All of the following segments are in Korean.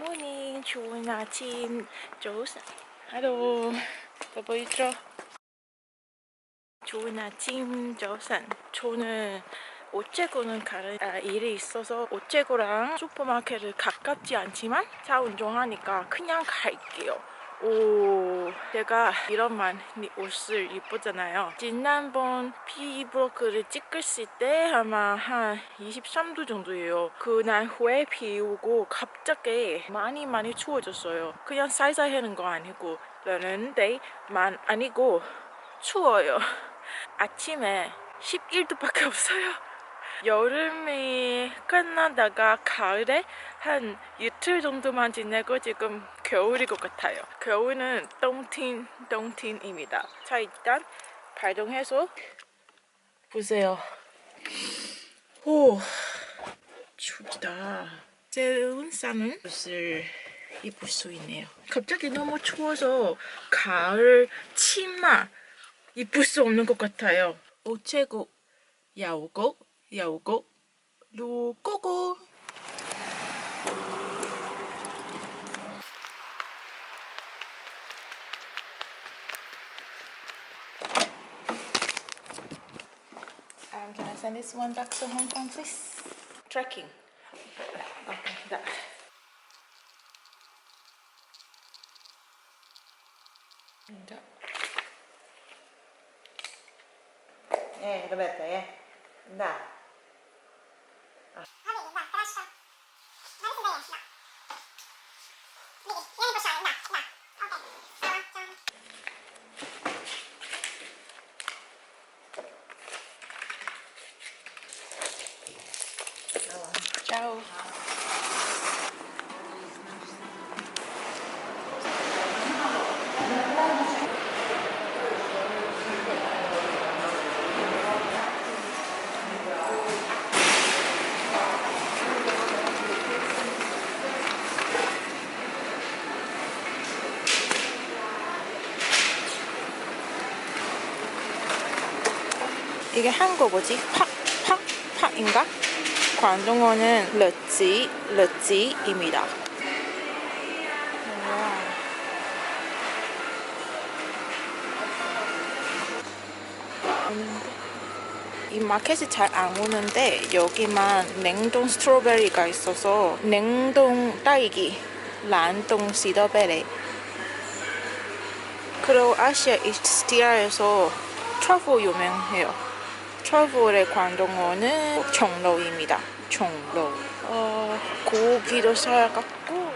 굿모닝, 좋은 아침, 조선. 하루 더 보이죠? 좋은 아침, 조선. 저는 옷재고는 가는 일이 있어서 옷재고랑 슈퍼마켓을 가깝지 않지만 차 운전하니까 그냥 갈게요. 오, 제가 이런만 옷을 입었잖아요. 지난번 피부로그를 찍었을 때 아마 한 23도 정도예요. 그날 후에 비 오고 갑자기 많이 추워졌어요. 그냥 살살 하는 거 아니고 그러는데만 아니고 추워요. 아침에 11도밖에 없어요. 여름이 끝나다가 가을에 한 이틀 정도만 지내고 지금 겨울일 것 같아요. 겨울은 똥틴입니다. 자, 일단 발동해서 보세요. 오, 춥다. 새로운 싸는 옷을 입을 수 있네요. 갑자기 너무 추워서 가을 치마 입을 수 없는 것 같아요. 옷재고 야오고 루고고. Can I send this one back to Hong Kong, please? Tracking. Okay, that. Roberta, Da. Ciao. 이게 한국 뭐지? 팍인가? 광동어는 르찌입니다. 이 마켓이 잘 안 오는데 여기만 냉동 스트로베리가 있어서 냉동 딸기, 란동 시더베리. 그리고 아시아 이스티아에서 트러플 유명해요. 트러플의 광동어는 종로입니다. 종로. 고기도 사갖고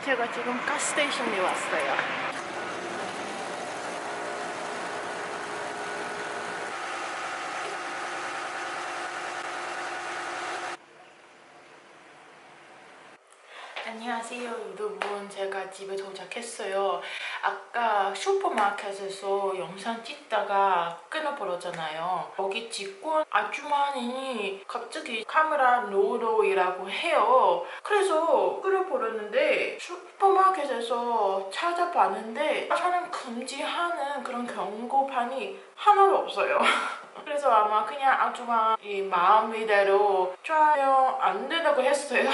제가 지금 가스스테이션에 왔어요. 안녕하세요 여러분, 제가 집에 도착했어요. 아까 슈퍼마켓에서 영상 찍다가 끊어버렸잖아요. 거기 직원 아주머니 갑자기 카메라 노로이라고 해요. 그래서 끊어버렸는데 슈퍼마켓에서 찾아봤는데 촬영 금지하는 그런 경고판이 하나도 없어요. 그래서 아마 그냥 아주머니 마음대로 촬영 안 된다고 했어요.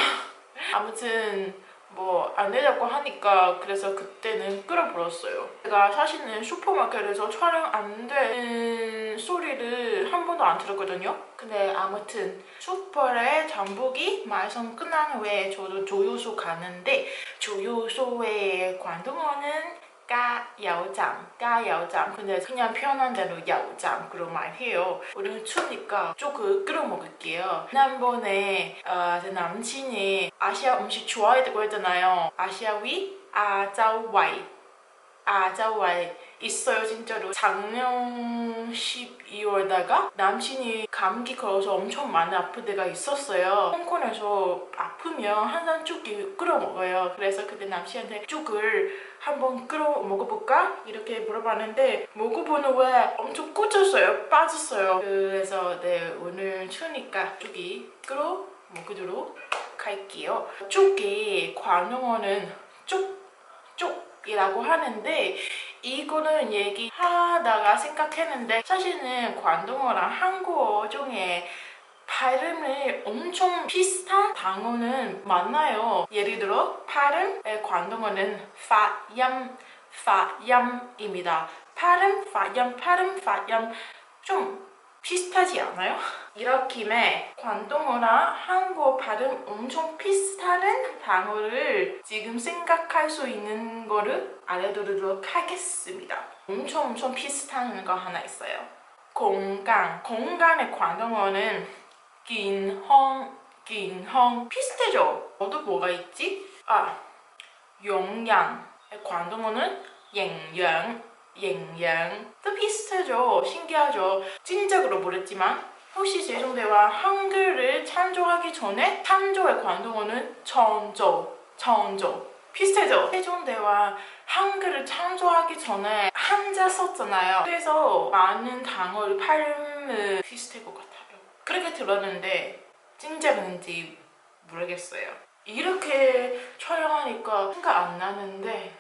아무튼 뭐 안 되자고 하니까 그래서 그때는 끌어버렸어요. 제가 사실은 슈퍼마켓에서 촬영 안 되는 소리를 한 번도 안 들었거든요. 근데 아무튼 슈퍼의 잠복이 말씀 끝난 후에 저도 조요소 가는데 조요소의 광동어는 까야오장. 근데 그냥 편한 대로 야오장으로 말해요. 오늘 추우니까 조금 끓여 먹을게요. 지난번에 제 남친이 아시아 음식 좋아했다고 했잖아요. 아시아위 아자와이 있어요. 진짜로 작년 12월다가 남친이 감기 걸어서 엄청 많이 아플 때가 있었어요. 홍콩에서 아프면 항상 죽이 끓여 먹어요. 그래서 그때 남친한테 죽을 한번 끓여 먹어볼까? 이렇게 물어봤는데 먹어보는 후에 엄청 꽂혔어요. 빠졌어요. 그래서 네, 오늘 추우니까 죽이 끓여 먹도록 할게요. 죽이 광동어는 쪽이라고 하는데 이거는 얘기하다가 생각했는데 사실은 광동어랑 한국어 중에 발음이 엄청 비슷한 단어는 많아요. 예를 들어 발음의 광동어는 파얌입니다. 발음, 발음 좀 비슷하지 않아요? 이렇게 광동어나 한국어 발음 엄청 비슷한 단어를 지금 생각할 수 있는 거를 알려드리도록 하겠습니다. 엄청 비슷한 거 하나 있어요. 공간의 광동어는 긴헝 비슷해져. 또 뭐가 있지? 영양의 광동어는 옌양 또 비슷하죠. 신기하죠. 진작으로 모르지만 혹시 세종대왕 한글을 창조하기 전에 창조의 광동어는 청조 비슷해져. 세종대왕 한글을 창조하기 전에 한자 썼잖아요. 그래서 많은 단어를 발음을 비슷할 것 같아요. 그렇게 들었는데 진짜인지 모르겠어요. 이렇게 촬영하니까 생각 안 나는데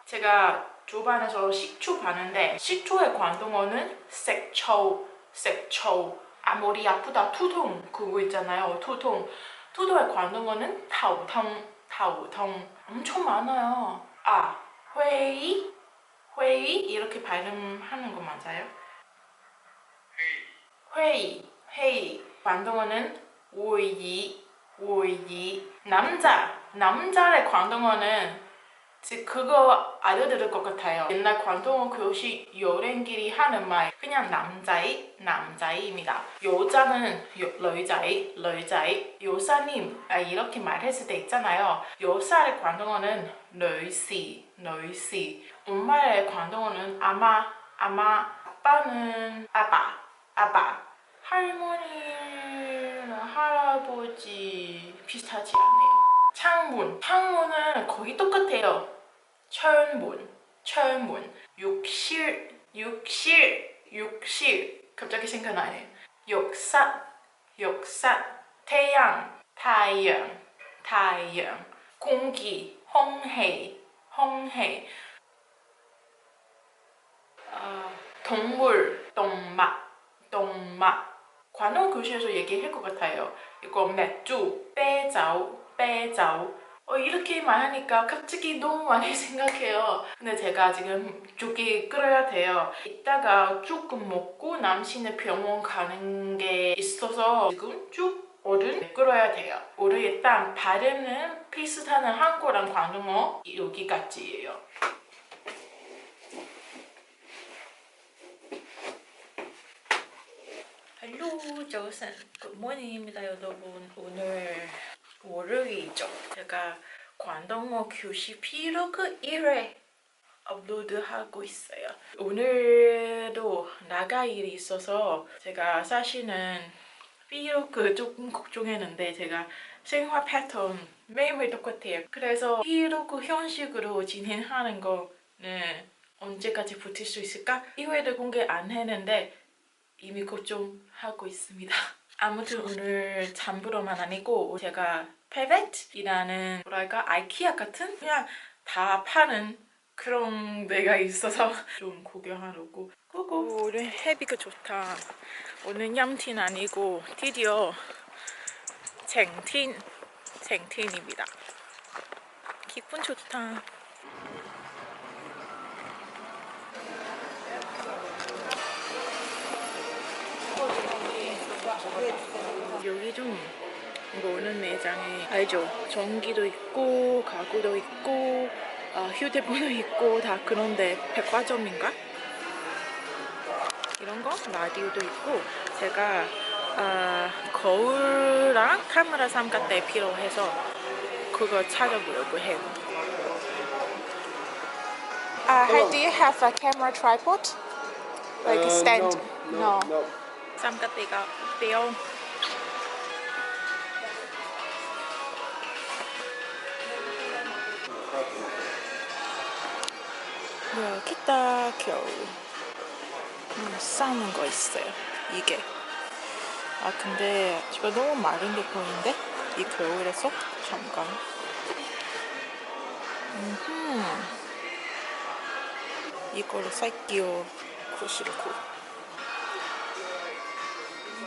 제가 주반에서 식초 봤는데 식초의 광동어는 색초 머리 아프다 투통 그거 있잖아요. 투통의 광동어는 타오통 엄청 많아요. 회의 이렇게 발음하는 거 맞아요? 회의 광동어는 오이 남자의 광동어는 그거 알려드릴 것 같아요. 옛날 광동어 교실 여행길이 하는 말 그냥 남자이입니다. 여자는 러이자이 여사님 이렇게 말했을 때 있잖아요. 여사의 광동어는 너이시 엄마의 광동어는 아마 아빠는 아바 할머니나 할아버지 비슷하지 않네요. 창문은 거의 똑같아요. 철문 욕실 갑자기 생각나네. 역사 태양 공기 홍해 동물 동막 관광 교실에서 얘기할 것 같아요. 이거 맥주 빼자오 이렇게 말하니까 갑자기 너무 많이 생각해요. 근데 제가 지금 죽이 끓여야 돼요. 이따가 조금 먹고 남신의 병원 가는 게 있어서 지금 쭉 얼른 끓여야 돼요. 오늘 일단 발음은 비슷한 한국어랑 광동어 여기까지예요. 헬로 조선 굿모닝입니다 여러분. 오늘 월요일이죠. 제가 광동어 교실 비로그 1회 업로드하고 있어요. 오늘도 나갈 일이 있어서 제가 사실은 비로그 조금 걱정했는데 제가 생활 패턴 매일매일 똑같아요. 그래서 비로그 형식으로 진행하는 거는 언제까지 버틸 수 있을까? 1회를 공개 안 했는데 이미 걱정하고 있습니다. 아무튼 오늘 잠보러만 아니고 제가 페벳이라는 뭐랄까 아이키아 같은 그냥 다 파는 그런 데가 있어서 좀 구경하려고. 오늘 해비가 좋다. 오늘 얌틴 아니고 드디어 쟁틴입니다. 기분 좋다. 여기 좀 오는 매장에 알죠? 전기도 있고 가구도 있고 휴대폰도 있고 다 그런데 백화점인가? 이런 거? 라디오도 있고 제가 거울랑 카메라 삼각대 필요해서 그거 찾아보려고 해요. Do you have a camera tripod? Like a stand? No. 삼각대가 없대요. 여기 딱 겨울 싸는 거 있어요. 이게 근데 제가 너무 마른 게 보이는데 이 겨울에서 잠깐 이거를 살게요. 99.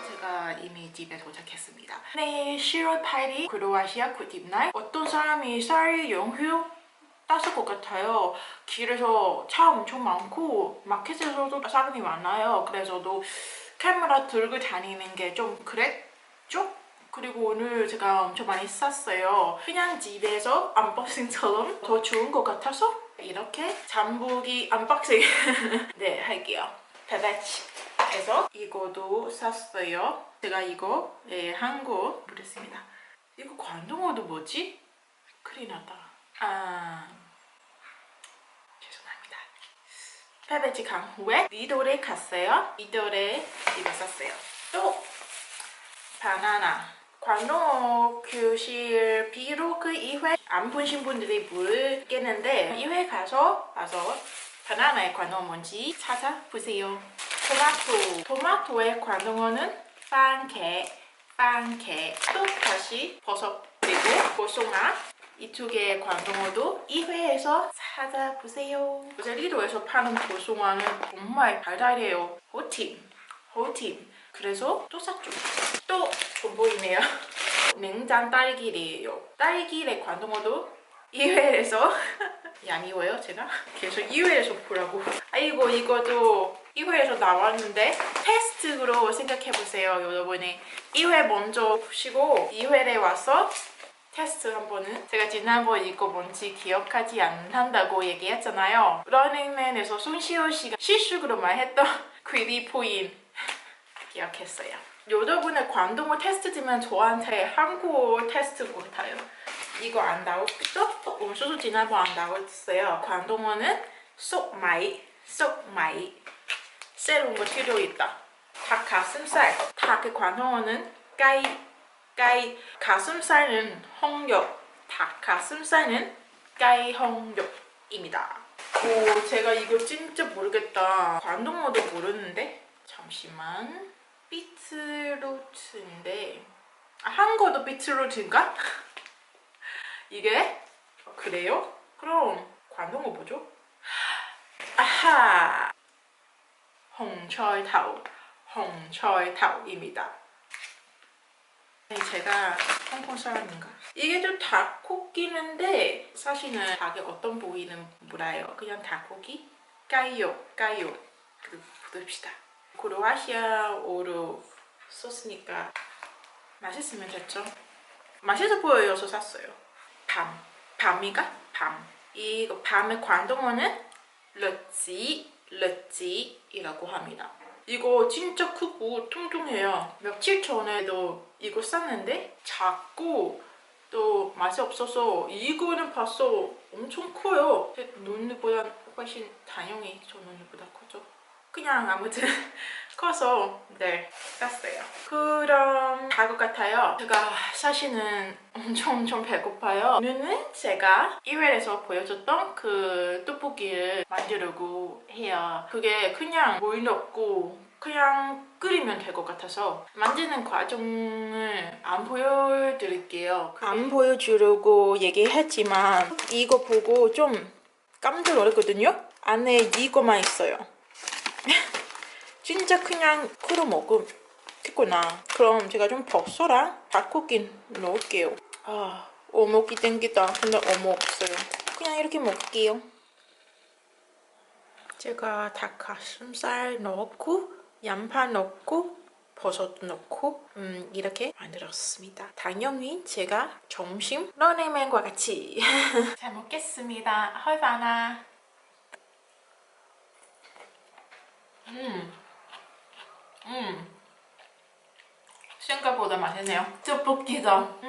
제가 이 이미 집에 도착했습니다. 내일 10월 8일 크로아시아 굿입날. 어떤 사람이 쌀 연휴 땄을 것 같아요. 길에서 차 엄청 많고 마켓에서도 사람이 많아요. 그래서도 카메라 들고 다니는 게 좀 그랬죠? 그리고 오늘 제가 엄청 많이 샀어요. 그냥 집에서 언박싱처럼 더 좋은 것 같아서 이렇게 잠복이 언박싱 네 할게요. 베베치에서 이거도 샀어요. 제가 이거 한국 보냈습니다. 이거 관동어도 뭐지? 큰일 났다. 죄송합니다. 페베치 간 후에 리돌에 갔어요. 리돌에 이거 샀어요. 또 바나나. 관동어 교실 비록 그 2회 안 보신 분들이 모르겠는데 2회 가서 바나나의 관동어 뭔지 찾아보세요. 토마토의 관동어는 빵개. 또 다시 버섯 그리고 보송아. 이 두 개의 관동어도 2회에서 찾아보세요. 제리도에서 파는 보송아는 정말 달달해요. 호팀. 그래서 또 샀죠. 또 돈 보이네요. 냉장 딸기래요. 딸기의 관동어도 2회에서 얄미워요 제가? 계속 2회에서 보라고. 아이고 이것도 2회에서 나왔는데 테스트로 생각해보세요. 여러분이 2회 먼저 보시고 2회에 와서 테스트 한번은 제가 지난번 이거 뭔지 기억하지 않는다고 얘기했잖아요. 러닝맨에서 손시호 씨가 실수로만 했던 퀴리 포인 기억했어요. 여러분의 관동어 테스트지만 저한테 한국어 테스트 같아요. 이거 안 나왔죠? 음수도 지난번 안 나왔어요. 관동어는 쏙마이 새로운 거 필요있다. 닭가슴살. 닭의 관동어는 까이. 가슴살은 홍역. 닭가슴살은 까이 홍역입니다. 오, 제가 이거 진짜 모르겠다. 관동어도 모르는데 잠시만. 비트루트인데 한국어도 비트루트인가? 이게? 그래요? 그럼 관동어 뭐죠? 아하! 홍철타오입니다. 제가 홍콩 사람인가? 이게 좀 닭고기인데 사실은 닭이 어떤 부위는 몰라요. 그냥 닭고기? 까이요. 부릅시다. 크로아시아어로 썼으니까 맛있으면 됐죠. 맛있어 보여서 샀어요. 밤. 이거 밤의 관동어는 르찌이라고 합니다. 이거 진짜 크고 뚱뚱해요. 며칠 전에도 이거 샀는데 작고 또 맛이 없어서 이거는 봤어. 엄청 커요. 제 눈보다 훨씬 당연히 저 눈보다 커죠. 그냥 아무튼 커서 네 샀어요. 그럼 갈 것 같아요. 제가 사실은 엄청 배고파요. 오늘은 제가 1회에서 보여줬던 그 떡볶이를 만들려고 해요. 그게 그냥 물 넣고 그냥 끓이면 될 것 같아서 만드는 과정을 안 보여드릴게요. 안 보여주려고 얘기했지만 이거 보고 좀 깜짝 놀랐거든요. 안에 이거만 있어요. 진짜 그냥 끓여 먹겠구나. 그럼 제가 좀 버섯랑 닭고기 넣을게요. 어묵이 땡기다. 근데 어묵 없어요. 그냥 이렇게 먹을게요. 제가 닭가슴살 넣고 양파 넣고 버섯 넣고 이렇게 만들었습니다. 당연히 제가 점심 러닝맨과 같이 잘 먹겠습니다. 헐바나. 생각보다 맛있네요. 떡볶이도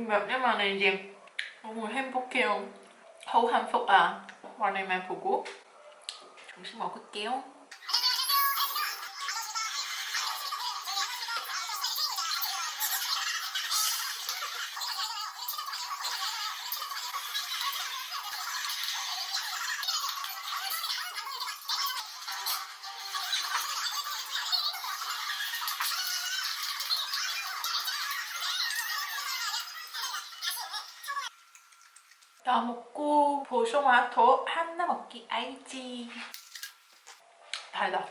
몇 년 만에 이제 너무 행복해요. 허우한폭 러닝맨 보고 점심 먹을게요. 다 먹고 보송아 더 하나 먹기 알지. 달다.